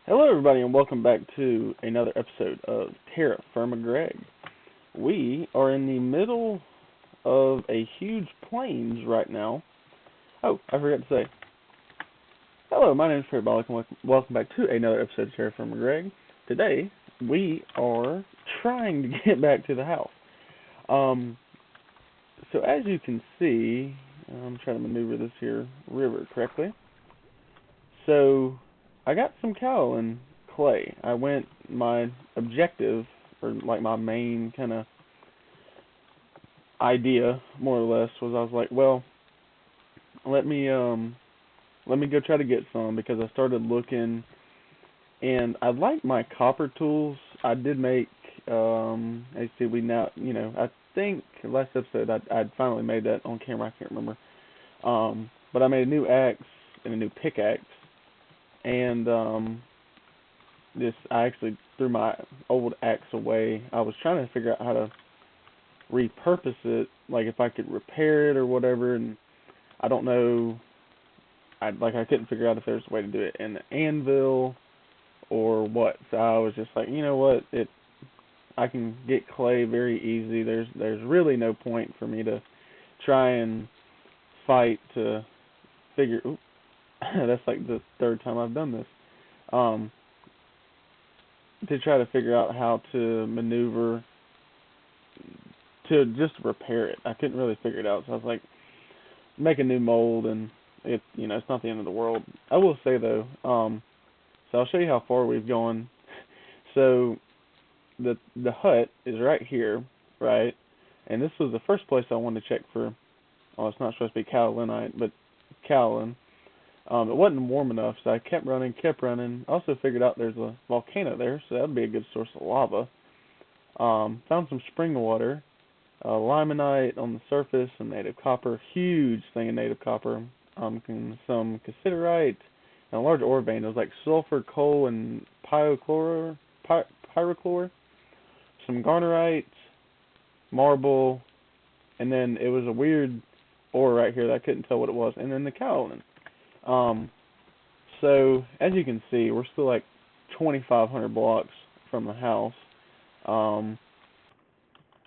Hello, everybody, and welcome back to another episode of TerraFirmaGreg. We are in the middle of a huge plains right now. Oh, I forgot to say. Hello, my name is Parabolic, and welcome back to another episode of TerraFirmaGreg. Today, we are trying to get back to the house. So as you can see, I'm trying to maneuver this here river correctly. So I got some cow and clay. My objective, or like my main kind of idea, more or less, was I was like, well, let me go try to get some, because I started looking, and I like my copper tools. I did make, as you see, we now, I think last episode I'd finally made that on camera. I can't remember. But I made a new axe and a new pickaxe. And I actually threw my old axe away. I was trying to figure out how to repurpose it, like if I could repair it or whatever, and I don't know. I couldn't figure out if there's a way to do it in the anvil or what. So I was just like, you know what, I can get clay very easy. There's really no point for me to try and fight to figure. Oops, that's like the third time I've done this. To try to figure out how to maneuver to just repair it. I couldn't really figure it out, so I was like, make a new mold, and it's not the end of the world. I will say though, so I'll show you how far we've gone. So the hut is right here, right? And this was the first place I wanted to check for. Oh, it's not supposed to be kaolinite, but kaolin. It wasn't warm enough, so I kept running. Also figured out there's a volcano there, so that would be a good source of lava. Found some spring water, limonite on the surface, some native copper, huge thing of native copper, some cassiterite, and a large ore vein. It was like sulfur, coal, and pyrochlor, some garnerite, marble, and then it was a weird ore right here that I couldn't tell what it was, and then the kaolin. So as you can see, we're still like 2,500 blocks from the house.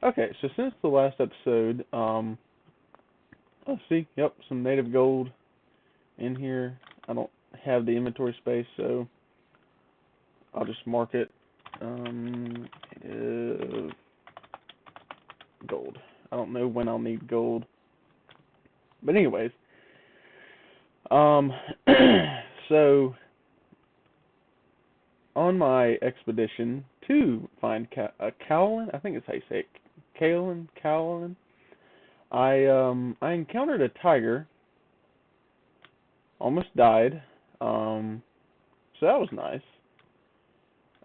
Okay, so since the last episode, let's see, yep, some native gold in here. I don't have the inventory space, so I'll just mark it. Native gold. I don't know when I'll need gold, but anyways. So on my expedition to find kaolin, I think it's how you say it, kaolin. I encountered a tiger, almost died. So that was nice.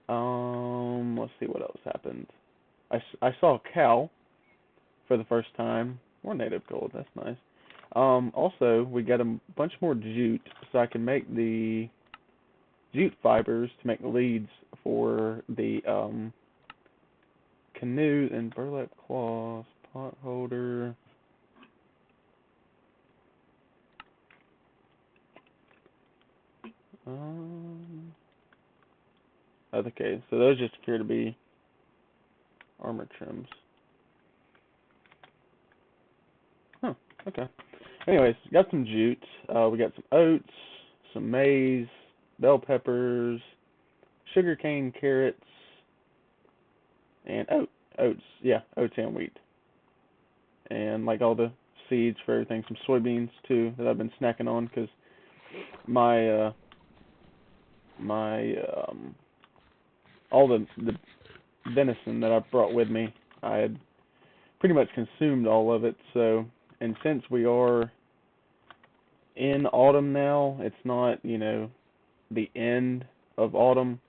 Let's see what else happened. I saw a cow for the first time. More native gold, that's nice. Also, we got a bunch more jute, so I can make the jute fibers to make leads for the canoe, and burlap cloth, pot holder. Okay, so those just appear to be armor trims. Huh, okay. Anyways, got some jute. We got some oats, some maize, bell peppers, sugarcane, carrots, and oats. Yeah, oats and wheat. And like all the seeds for everything, some soybeans too that I've been snacking on, because my all the venison that I brought with me, I had pretty much consumed all of it. So, and since we are in autumn now, it's not, the end of autumn.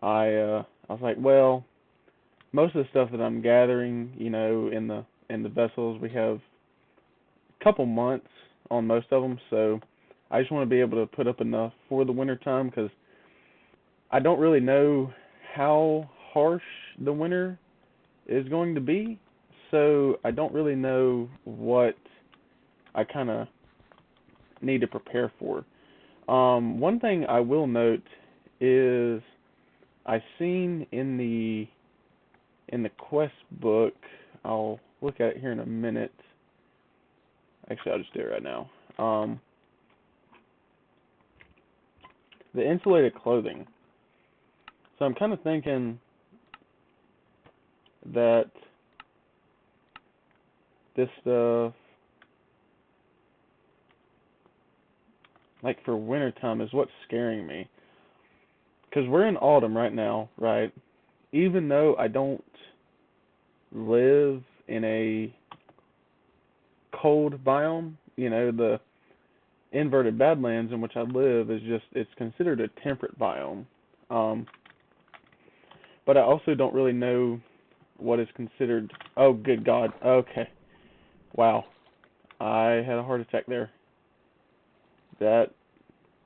I was like, well, most of the stuff that I'm gathering, in the vessels, we have a couple months on most of them, so I just want to be able to put up enough for the winter time, because I don't really know how harsh the winter is going to be, so I don't really know what I kind of need to prepare for. One thing I will note is I seen in the quest book. I'll look at it here in a minute. Actually, I'll just do it right now. The insulated clothing. So I'm kind of thinking that this stuff, like for wintertime, is what's scaring me. Because we're in autumn right now, right? Even though I don't live in a cold biome, the inverted Badlands in which I live it's considered a temperate biome. But I also don't really know what is considered, oh good God, okay. Wow. I had a heart attack there. That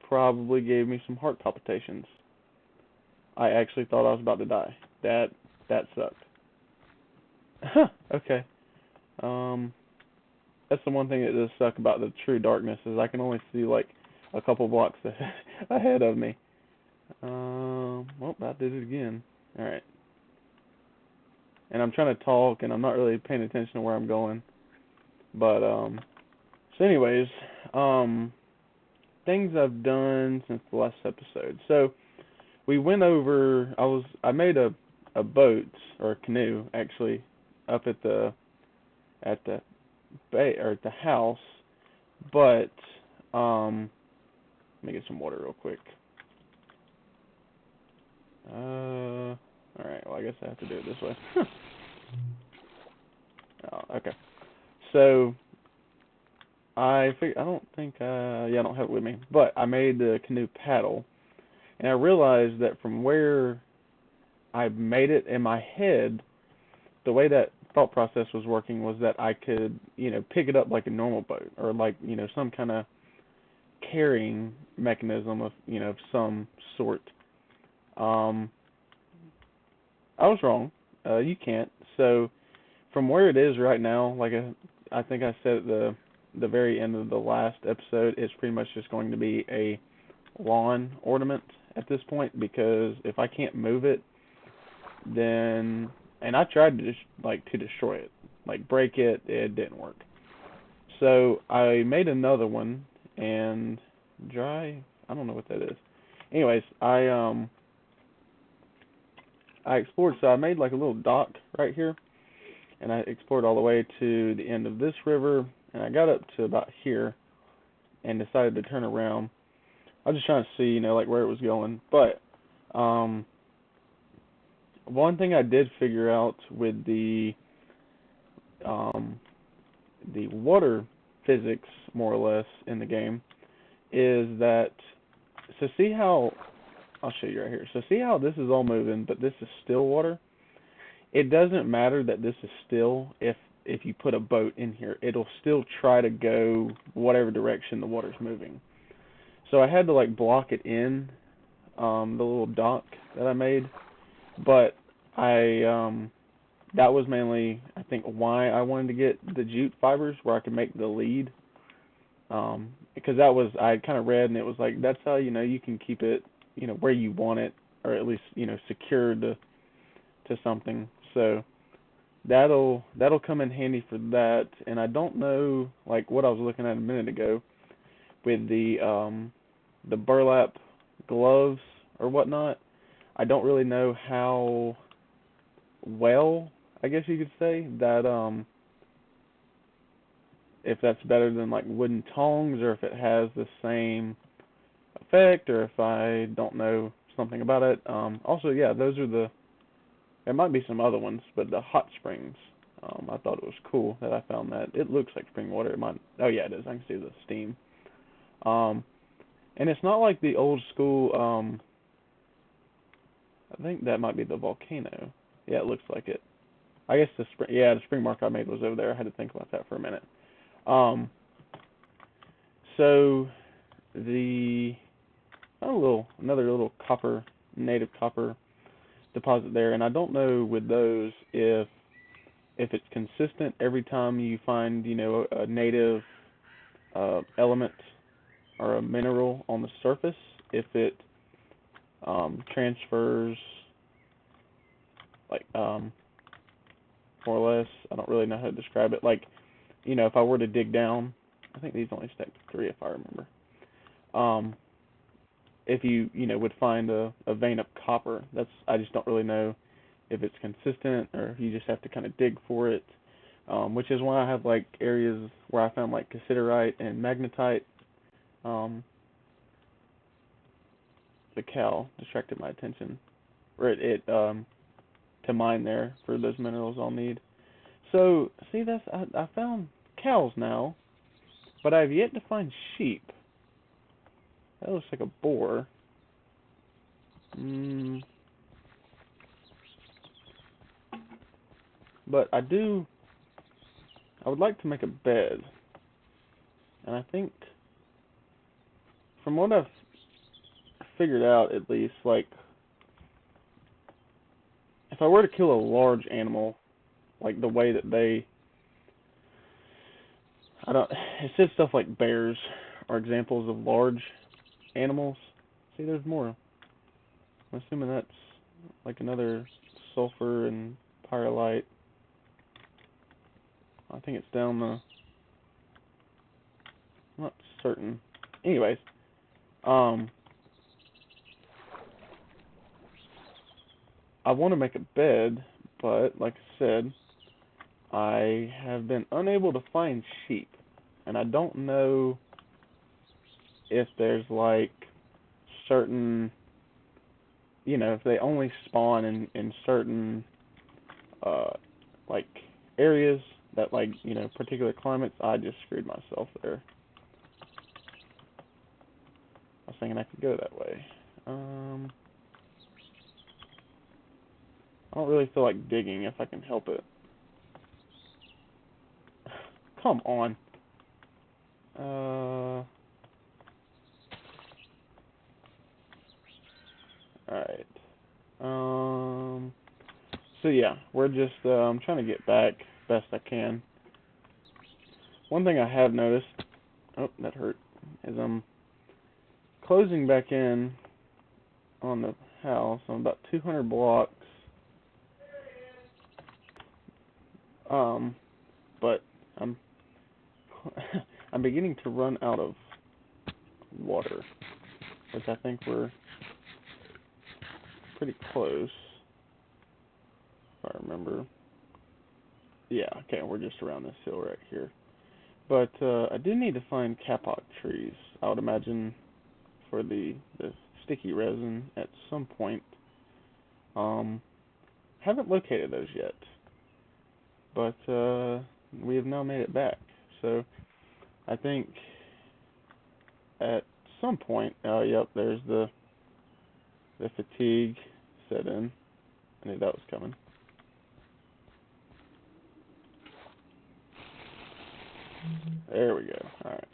probably gave me some heart palpitations. I actually thought I was about to die. That sucked. Huh, okay. That's the one thing that does suck about the true darkness is I can only see like a couple blocks ahead of me. Well, I did it again. Alright. And I'm trying to talk and I'm not really paying attention to where I'm going. But, so anyways, things I've done since the last episode. So, we went over, I made a boat, or a canoe, actually, up at the bay, or at the house, but, let me get some water real quick. Alright, well I guess I have to do it this way. Oh, okay. So, I don't have it with me, but I made the canoe paddle, and I realized that from where I made it in my head, the way that thought process was working was that I could, pick it up like a normal boat, or like, some kind of carrying mechanism of, of some sort. I was wrong. You can't. So from where it is right now, like I think I said at the very end of the last episode, it's pretty much just going to be a lawn ornament at this point, because if I can't move it, then, and I tried to to destroy it, like break it, it didn't work. So I made another one, and I don't know what that is. Anyways, I explored, so I made like a little dock right here, and I explored all the way to the end of this river, and I got up to about here, and decided to turn around. I was just trying to see, like where it was going, but one thing I did figure out with the water physics, more or less, in the game, is that, so see how, I'll show you right here. So see how this is all moving, but this is still water? It doesn't matter that this is still if you put a boat in here. It'll still try to go whatever direction the water's moving. So I had to like block it in, the little dock that I made, but that was mainly, I think, why I wanted to get the jute fibers, where I could make the lead, because that was, I kind of read, and it was like, that's how, you can keep it, where you want it, or at least, secured to something. So that'll come in handy for that. And I don't know, like what I was looking at a minute ago with the burlap gloves or whatnot. I don't really know how well, I guess you could say, that if that's better than like wooden tongs, or if it has the same effect, or if I don't know something about it. Also, yeah, those are there might be some other ones, but the hot springs, I thought it was cool that I found that. It looks like spring water. It might, oh yeah, it is. I can see the steam. And it's not like the old school, I think that might be the volcano. Yeah, it looks like it. I guess the spring mark I made was over there. I had to think about that for a minute. So another little native copper deposit there, and I don't know with those if it's consistent every time you find, a native element or a mineral on the surface, if it transfers, like, more or less. I don't really know how to describe it. Like, you know, if I were to dig down, I think these only stack to 3 if I remember. If you know, would find a vein of copper, I just don't really know if it's consistent or if you just have to kind of dig for it. Which is why I have like areas where I found like cassiterite and magnetite. The cow distracted my attention, or it to mine there for those minerals I'll need. So see, I found cows now, but I've yet to find sheep. That looks like a boar. But I would like to make a bed, and I think from what I've figured out, at least, like, if I were to kill a large animal, like the way that it says stuff like bears are examples of large animals. See, there's more. I'm assuming that's like another sulfur and pyrolite. I think it's down the, I'm not certain. Anyways, I want to make a bed, but like I said, I have been unable to find sheep, and I don't know if there's like certain, you know, if they only spawn in certain like areas that, like, you know, particular climates. I just screwed myself there. I was thinking I could go that way. I don't really feel like digging if I can help it. Come on. Alright. So yeah, we're just, I'm trying to get back best I can. One thing I have noticed, oh, that hurt, is I'm closing back in on the house. I'm about 200 blocks. But I'm I'm beginning to run out of water, which I think we're pretty close, if I remember. Yeah, okay, we're just around this hill right here. But I do need to find kapok trees, I would imagine, for the sticky resin at some point. Haven't located those yet, but we have now made it back. So I think at some point, yep, there's the fatigue set in. I knew that was coming. There we go. Alright.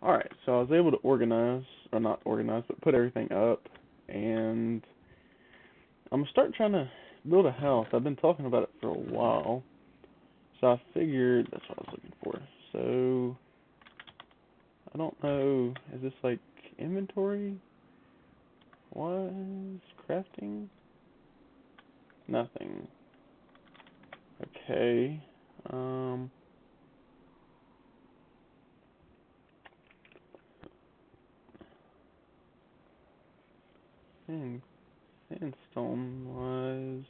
Alright, so I was able to organize, or not organize, but put everything up, and I'm going to start trying to build a house. I've been talking about it for a while, so I figured that's what I was looking for. So, I don't know, is this like inventory? Was crafting? Nothing. Okay. Sandstone was.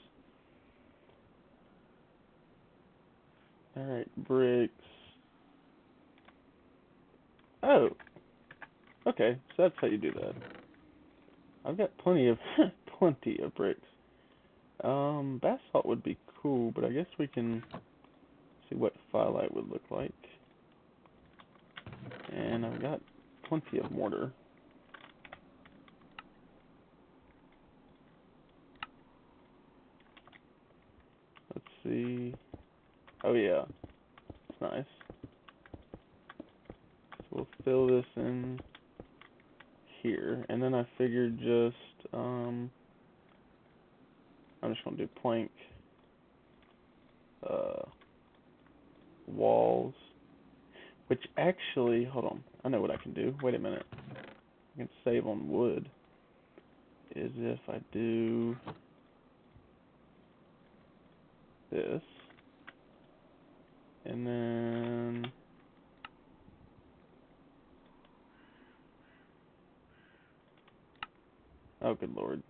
Alright, bricks. Oh. Okay, so that's how you do that. I've got plenty of plenty of bricks. Basalt would be cool, but I guess we can see what firelight would look like. And I've got plenty of mortar. Let's see. Oh yeah, it's nice. So we'll fill this in here, and then I figured I'm just gonna do plank walls. Which actually, hold on, I know what I can do. Wait a minute. I can save on wood. Is if I do this, and then oh, good lord.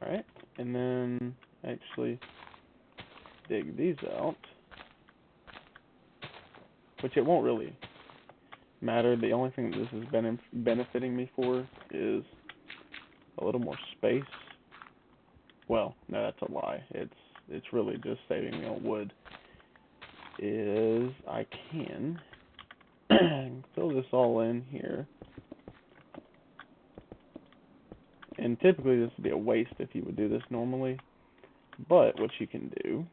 Alright, and then actually dig these out, which it won't really matter. The only thing that this has been benefiting me for is a little more space. Well, no, that's a lie. It's really just saving me on wood. Is I can fill this all in here. And typically this would be a waste if you would do this normally. But what you can do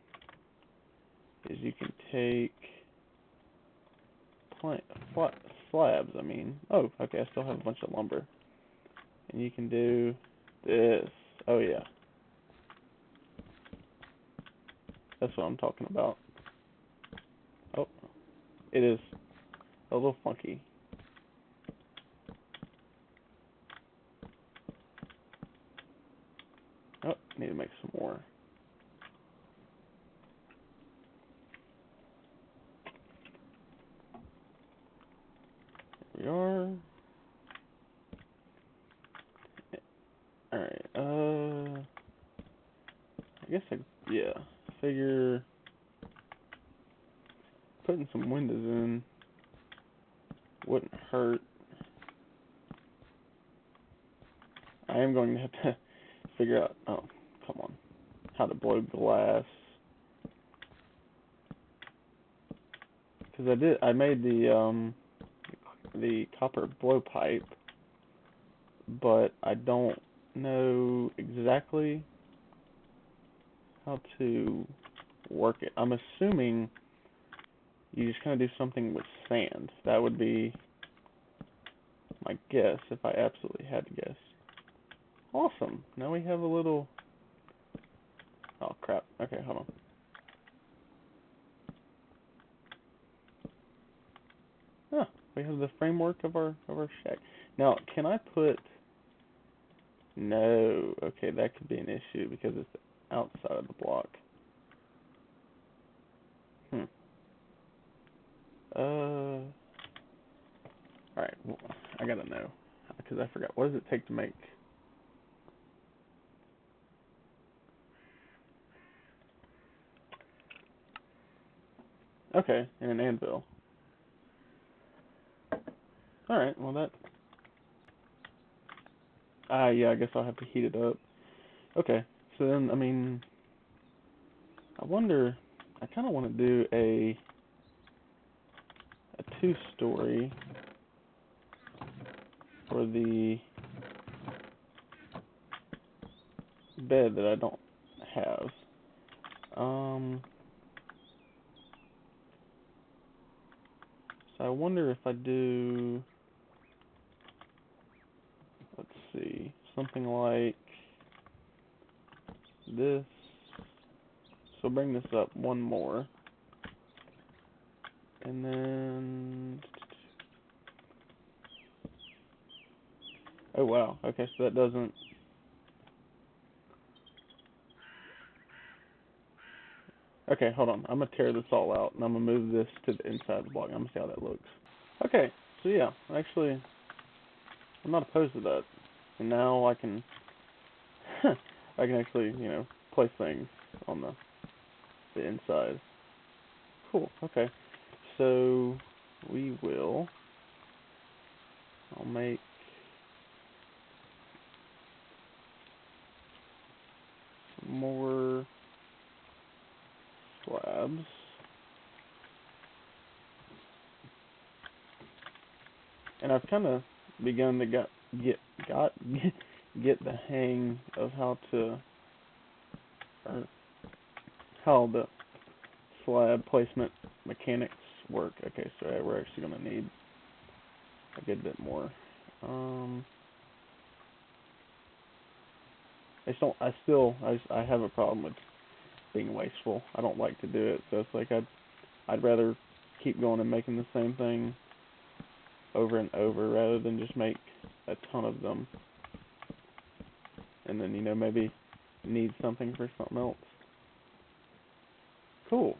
is you can take slabs, I mean. Oh, okay, I still have a bunch of lumber. And you can do this. Oh, yeah. That's what I'm talking about. Oh, it is a little funky. Oh, need to make some more. There we are. Alright, I guess yeah, figure putting some windows in wouldn't hurt. I am going to have to figure out, oh, come on, how to blow glass. Because I made the copper blowpipe, but I don't know exactly how to work it. I'm assuming you just kind of do something with sand. That would be my guess if I absolutely had to guess. Awesome. Now we have a little... Oh, crap. Okay, hold on. Huh. We have the framework of our shack. Now, can I put... No. Okay, that could be an issue because it's outside of the block. Alright, well, I gotta know. Because I forgot. What does it take to make... Okay, and an anvil. Alright, well that... yeah, I guess I'll have to heat it up. Okay, so then, I mean... I wonder... I kind of want to do a 2-story for the bed that I don't have. So I wonder if I do... Let's see, something like this. So bring this up one more. And then... Oh wow, okay, so that doesn't... Okay, hold on, I'm going to tear this all out, and I'm going to move this to the inside of the block, I'm going to see how that looks. Okay, so yeah, actually, I'm not opposed to that. And now I can... I can actually, you know, place things on the inside. Cool, okay. So, we will... I'll make... some more slabs. And I've kind of begun to get the hang of how to, or how the slab placement mechanics work. Okay, so we're actually going to need a good bit more. I have a problem with being wasteful. I don't like to do it, so it's like I I'd rather keep going and making the same thing over and over rather than just make a ton of them. And then, you know, maybe need something for something else. Cool.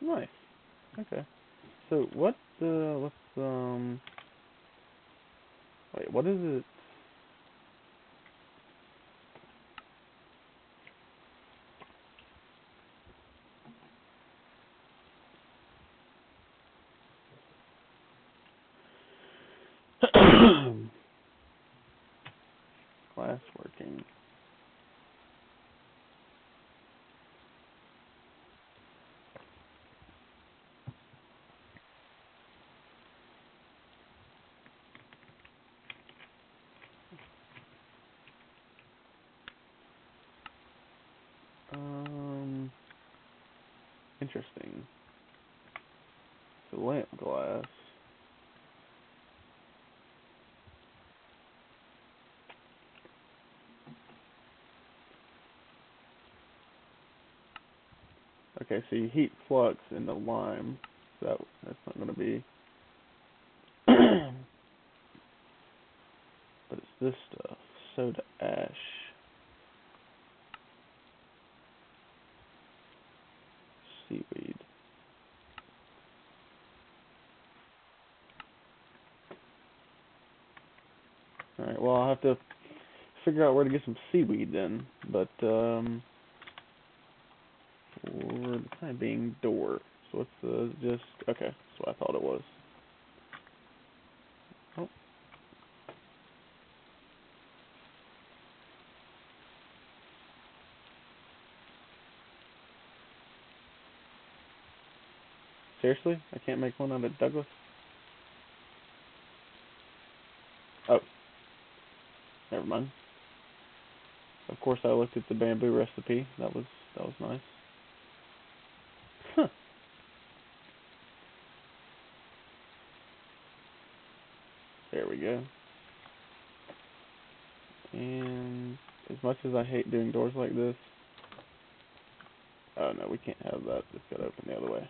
Nice. Okay. So what let's wait, what is it? Glass working. Interesting. So lamp glass. Okay, so you heat flux into lime. So that's not going to be. But it's this stuff. Soda ash. Seaweed. Alright, well, I'll have to figure out where to get some seaweed then. But, for the time being, door. So it's just. Okay, that's what I thought it was. Oh. Seriously? I can't make one out of Douglas? Oh. Never mind. Of course, I looked at the bamboo recipe. That was nice. Huh. There we go. And as much as I hate doing doors like this, oh no, we can't have that. It's got to open the other way.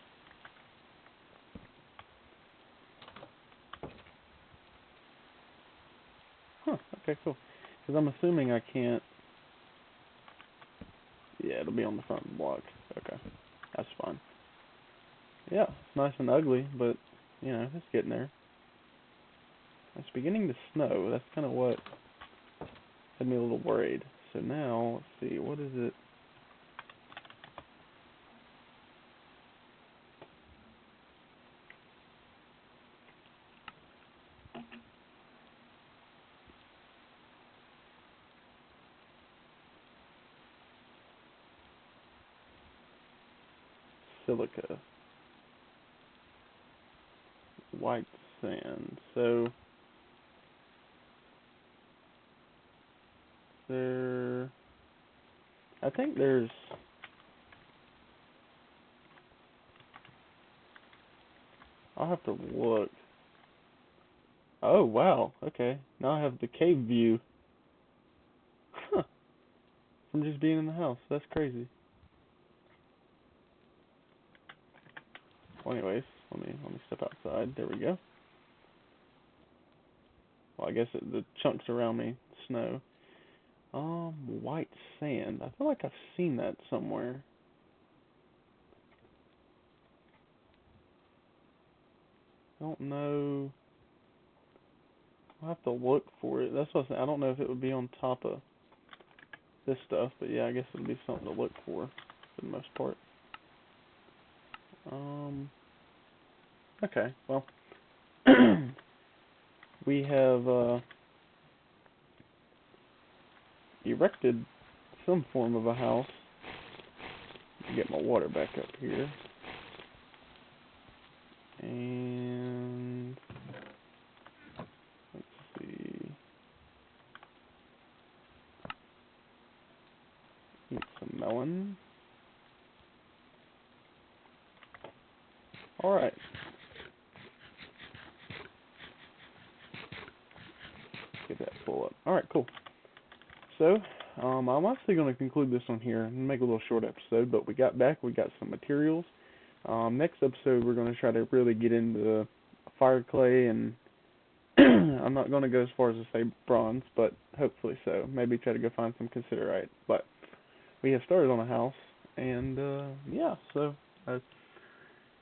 Huh. Okay, cool. Because I'm assuming I can't. Yeah, it'll be on the front block. Okay, that's fine. Yeah, it's nice and ugly, but you know, it's getting there. It's beginning to snow. That's kind of what had me a little worried. So now, let's see, what is it? Silica. White sand. So there, I think there's. I'll have to look. Oh wow. Okay. Now I have the cave view. Huh. From just being in the house. That's crazy. Well, anyways, let me step outside. There we go. Well, I guess the chunks around me, snow. White sand. I feel like I've seen that somewhere. I don't know. I'll have to look for it. That's what I was saying. I don't know if it would be on top of this stuff, but yeah, I guess it would be something to look for the most part. Okay, well, we have erected some form of a house. Get my water back up here. And let's see. Eat some melon. Alright. Get that full up. Alright, cool. So, I'm actually going to conclude this one here and make a little short episode, but we got back, we got some materials. Next episode, we're going to try to really get into fire clay, and I'm not going to go as far as to say bronze, but hopefully so. Maybe try to go find some considerite. But we have started on a house, and yeah, so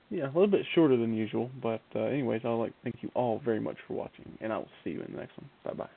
yeah, a little bit shorter than usual. But anyways, I'd like to thank you all very much for watching, and I will see you in the next one. Bye bye.